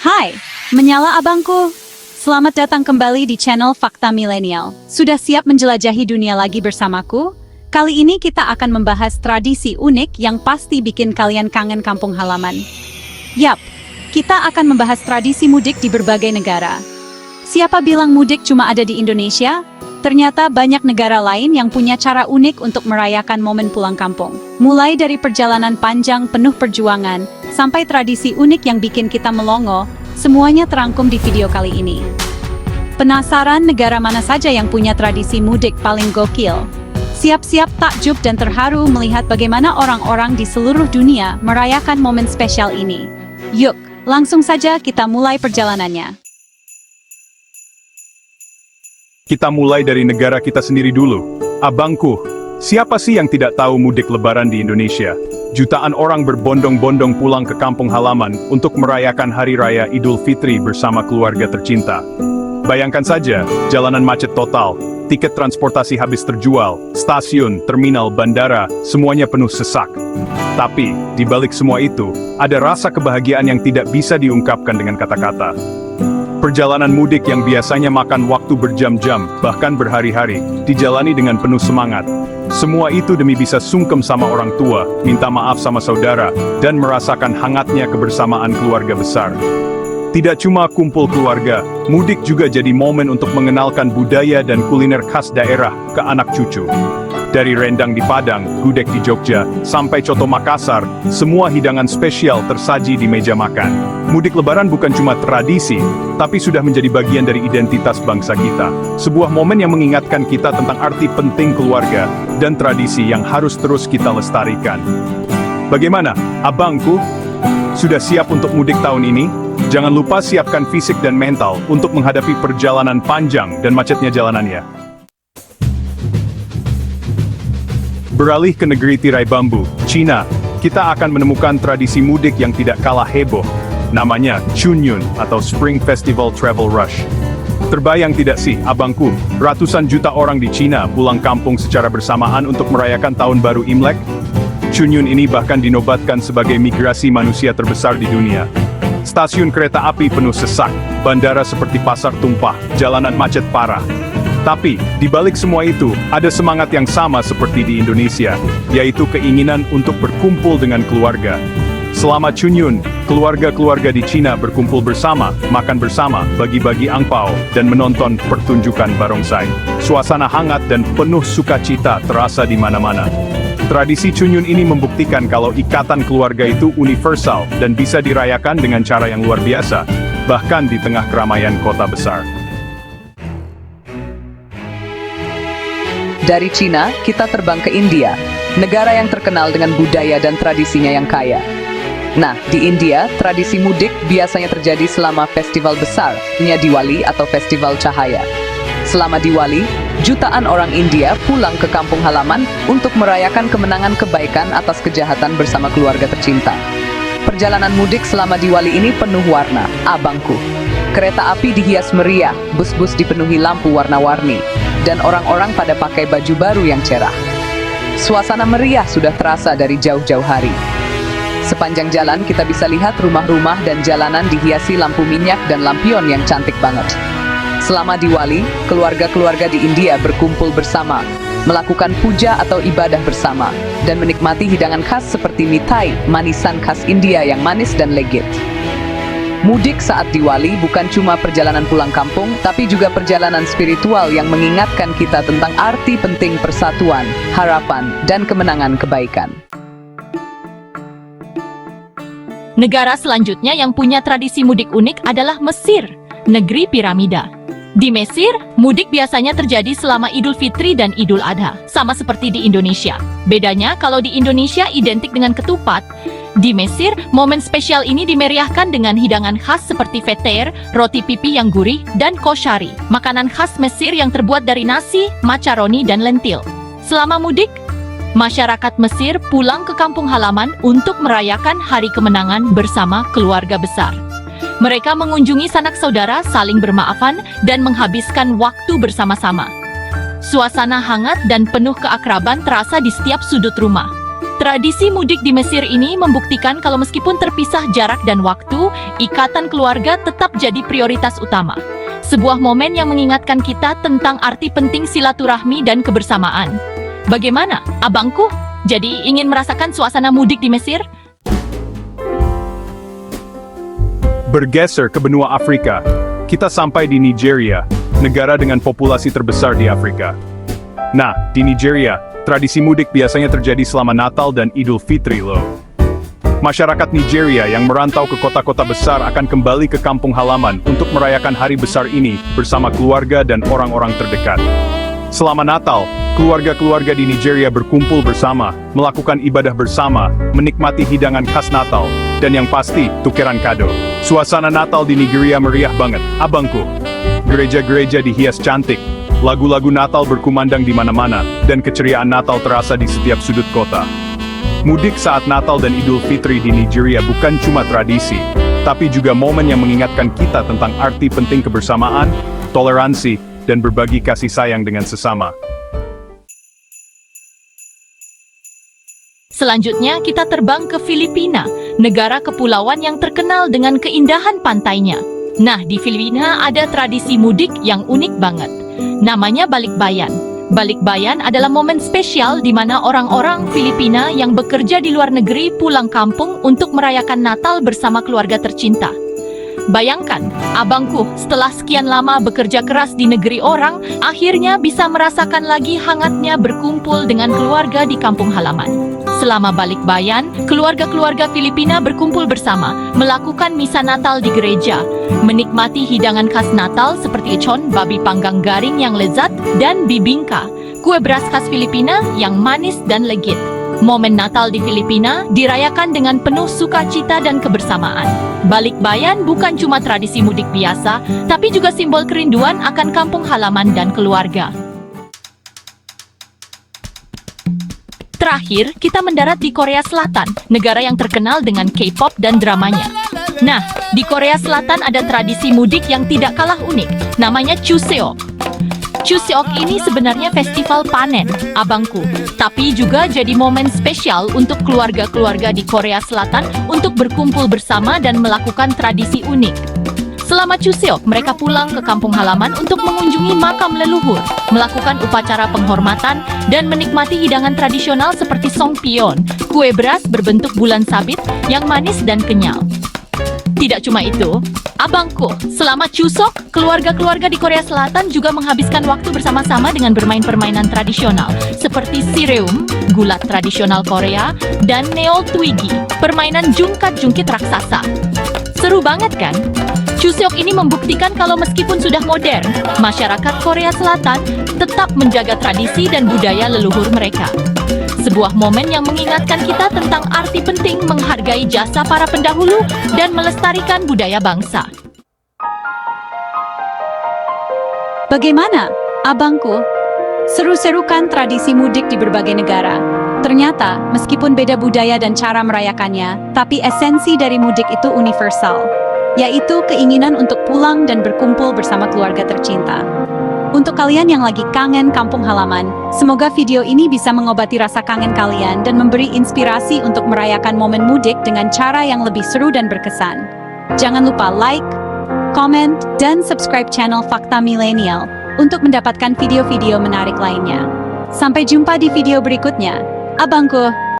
Hai, menyala abangku. Selamat datang kembali di channel Fakta Milenial. Sudah siap menjelajahi dunia lagi bersamaku? Kali ini kita akan membahas tradisi unik yang pasti bikin kalian kangen kampung halaman. Yap, kita akan membahas tradisi mudik di berbagai negara. Siapa bilang mudik cuma ada di Indonesia? Ternyata banyak negara lain yang punya cara unik untuk merayakan momen pulang kampung. Mulai dari perjalanan panjang penuh perjuangan, sampai tradisi unik yang bikin kita melongo, semuanya terangkum di video kali ini. Penasaran negara mana saja yang punya tradisi mudik paling gokil? Siap-siap takjub dan terharu melihat bagaimana orang-orang di seluruh dunia merayakan momen spesial ini. Yuk, langsung saja kita mulai perjalanannya. Kita mulai dari negara kita sendiri dulu. Abangku, siapa sih yang tidak tahu mudik lebaran di Indonesia? Jutaan orang berbondong-bondong pulang ke kampung halaman untuk merayakan Hari Raya Idul Fitri bersama keluarga tercinta. Bayangkan saja, jalanan macet total, tiket transportasi habis terjual, stasiun, terminal, bandara, semuanya penuh sesak. Tapi, di balik semua itu, ada rasa kebahagiaan yang tidak bisa diungkapkan dengan kata-kata. Perjalanan mudik yang biasanya makan waktu berjam-jam, bahkan berhari-hari, dijalani dengan penuh semangat. Semua itu demi bisa sungkem sama orang tua, minta maaf sama saudara, dan merasakan hangatnya kebersamaan keluarga besar. Tidak cuma kumpul keluarga, mudik juga jadi momen untuk mengenalkan budaya dan kuliner khas daerah ke anak cucu. Dari rendang di Padang, gudeg di Jogja, sampai coto Makassar, semua hidangan spesial tersaji di meja makan. Mudik lebaran bukan cuma tradisi, tapi sudah menjadi bagian dari identitas bangsa kita. Sebuah momen yang mengingatkan kita tentang arti penting keluarga dan tradisi yang harus terus kita lestarikan. Bagaimana, abangku? Sudah siap untuk mudik tahun ini? Jangan lupa siapkan fisik dan mental untuk menghadapi perjalanan panjang dan macetnya jalanannya. Beralih ke negeri tirai bambu, Cina, kita akan menemukan tradisi mudik yang tidak kalah heboh. Namanya Chunyun atau Spring Festival Travel Rush. Terbayang tidak sih, abangku, ratusan juta orang di Cina pulang kampung secara bersamaan untuk merayakan Tahun Baru Imlek? Chunyun ini bahkan dinobatkan sebagai migrasi manusia terbesar di dunia. Stasiun kereta api penuh sesak, bandara seperti pasar tumpah, jalanan macet parah. Tapi, di balik semua itu, ada semangat yang sama seperti di Indonesia, yaitu keinginan untuk berkumpul dengan keluarga. Selama Chunyun, keluarga-keluarga di Cina berkumpul bersama, makan bersama, bagi-bagi angpao, dan menonton pertunjukan barongsai. Suasana hangat dan penuh sukacita terasa di mana-mana. Tradisi Chunyun ini membuktikan kalau ikatan keluarga itu universal dan bisa dirayakan dengan cara yang luar biasa, bahkan di tengah keramaian kota besar. Dari Cina, kita terbang ke India, negara yang terkenal dengan budaya dan tradisinya yang kaya. Nah, di India, tradisi mudik biasanya terjadi selama festival besar, Diwali atau Festival Cahaya. Selama Diwali, jutaan orang India pulang ke kampung halaman untuk merayakan kemenangan kebaikan atas kejahatan bersama keluarga tercinta. Perjalanan mudik selama Diwali ini penuh warna, abangku. Kereta api dihias meriah, bus-bus dipenuhi lampu warna-warni, dan orang-orang pada pakai baju baru yang cerah. Suasana meriah sudah terasa dari jauh-jauh hari. Sepanjang jalan kita bisa lihat rumah-rumah dan jalanan dihiasi lampu minyak dan lampion yang cantik banget. Selama Diwali, keluarga-keluarga di India berkumpul bersama, melakukan puja atau ibadah bersama, dan menikmati hidangan khas seperti mithai, manisan khas India yang manis dan legit. Mudik saat Diwali bukan cuma perjalanan pulang kampung, tapi juga perjalanan spiritual yang mengingatkan kita tentang arti penting persatuan, harapan, dan kemenangan kebaikan. Negara selanjutnya yang punya tradisi mudik unik adalah Mesir, negeri piramida. Di Mesir, mudik biasanya terjadi selama Idul Fitri dan Idul Adha, sama seperti di Indonesia. Bedanya, kalau di Indonesia identik dengan ketupat, di Mesir, momen spesial ini dimeriahkan dengan hidangan khas seperti feter, roti pipi yang gurih, dan koshari, makanan khas Mesir yang terbuat dari nasi, macaroni, dan lentil. Selama mudik, masyarakat Mesir pulang ke kampung halaman untuk merayakan hari kemenangan bersama keluarga besar. Mereka mengunjungi sanak saudara, saling bermaafan, dan menghabiskan waktu bersama-sama. Suasana hangat dan penuh keakraban terasa di setiap sudut rumah. Tradisi mudik di Mesir ini membuktikan kalau meskipun terpisah jarak dan waktu, ikatan keluarga tetap jadi prioritas utama. Sebuah momen yang mengingatkan kita tentang arti penting silaturahmi dan kebersamaan. Bagaimana, abangku? Jadi ingin merasakan suasana mudik di Mesir? Bergeser ke benua Afrika, kita sampai di Nigeria, negara dengan populasi terbesar di Afrika. Nah, di Nigeria, tradisi mudik biasanya terjadi selama Natal dan Idul Fitri loh. Masyarakat Nigeria yang merantau ke kota-kota besar akan kembali ke kampung halaman untuk merayakan hari besar ini bersama keluarga dan orang-orang terdekat. Selama Natal, keluarga-keluarga di Nigeria berkumpul bersama, melakukan ibadah bersama, menikmati hidangan khas Natal, dan yang pasti, tukeran kado. Suasana Natal di Nigeria meriah banget, abangku. Gereja-gereja dihias cantik, lagu-lagu Natal berkumandang di mana-mana, dan keceriaan Natal terasa di setiap sudut kota. Mudik saat Natal dan Idul Fitri di Nigeria bukan cuma tradisi, tapi juga momen yang mengingatkan kita tentang arti penting kebersamaan, toleransi, dan berbagi kasih sayang dengan sesama. Selanjutnya kita terbang ke Filipina, negara kepulauan yang terkenal dengan keindahan pantainya. Nah, di Filipina ada tradisi mudik yang unik banget. Namanya Balikbayan. Balikbayan adalah momen spesial di mana orang-orang Filipina yang bekerja di luar negeri pulang kampung untuk merayakan Natal bersama keluarga tercinta. Bayangkan, abangku, setelah sekian lama bekerja keras di negeri orang, akhirnya bisa merasakan lagi hangatnya berkumpul dengan keluarga di kampung halaman. Selama Balikbayan, keluarga-keluarga Filipina berkumpul bersama, melakukan misa Natal di gereja, menikmati hidangan khas Natal seperti econ, babi panggang garing yang lezat, dan bibingka, kue beras khas Filipina yang manis dan legit. Momen Natal di Filipina dirayakan dengan penuh sukacita dan kebersamaan. Balikbayan bukan cuma tradisi mudik biasa, tapi juga simbol kerinduan akan kampung halaman dan keluarga. Terakhir, kita mendarat di Korea Selatan, negara yang terkenal dengan K-pop dan dramanya. Nah, di Korea Selatan ada tradisi mudik yang tidak kalah unik, namanya Chuseok. Chuseok ini sebenarnya festival panen, abangku, tapi juga jadi momen spesial untuk keluarga-keluarga di Korea Selatan untuk berkumpul bersama dan melakukan tradisi unik. Selama Chuseok, mereka pulang ke kampung halaman untuk mengunjungi makam leluhur, melakukan upacara penghormatan, dan menikmati hidangan tradisional seperti songpyeon, kue beras berbentuk bulan sabit yang manis dan kenyal. Tidak cuma itu, abangku, selama Chuseok, keluarga-keluarga di Korea Selatan juga menghabiskan waktu bersama-sama dengan bermain permainan tradisional, seperti sireum, gulat tradisional Korea, dan neoltwigi, permainan jungkat-jungkit raksasa. Seru banget kan? Chuseok ini membuktikan kalau meskipun sudah modern, masyarakat Korea Selatan tetap menjaga tradisi dan budaya leluhur mereka. Sebuah momen yang mengingatkan kita tentang arti penting menghargai jasa para pendahulu dan melestarikan budaya bangsa. Bagaimana, abangku? Seru-seru kan tradisi mudik di berbagai negara? Ternyata, meskipun beda budaya dan cara merayakannya, tapi esensi dari mudik itu universal, yaitu keinginan untuk pulang dan berkumpul bersama keluarga tercinta. Untuk kalian yang lagi kangen kampung halaman, semoga video ini bisa mengobati rasa kangen kalian dan memberi inspirasi untuk merayakan momen mudik dengan cara yang lebih seru dan berkesan. Jangan lupa like, comment, dan subscribe channel Fakta Milenial untuk mendapatkan video-video menarik lainnya. Sampai jumpa di video berikutnya. Abangku.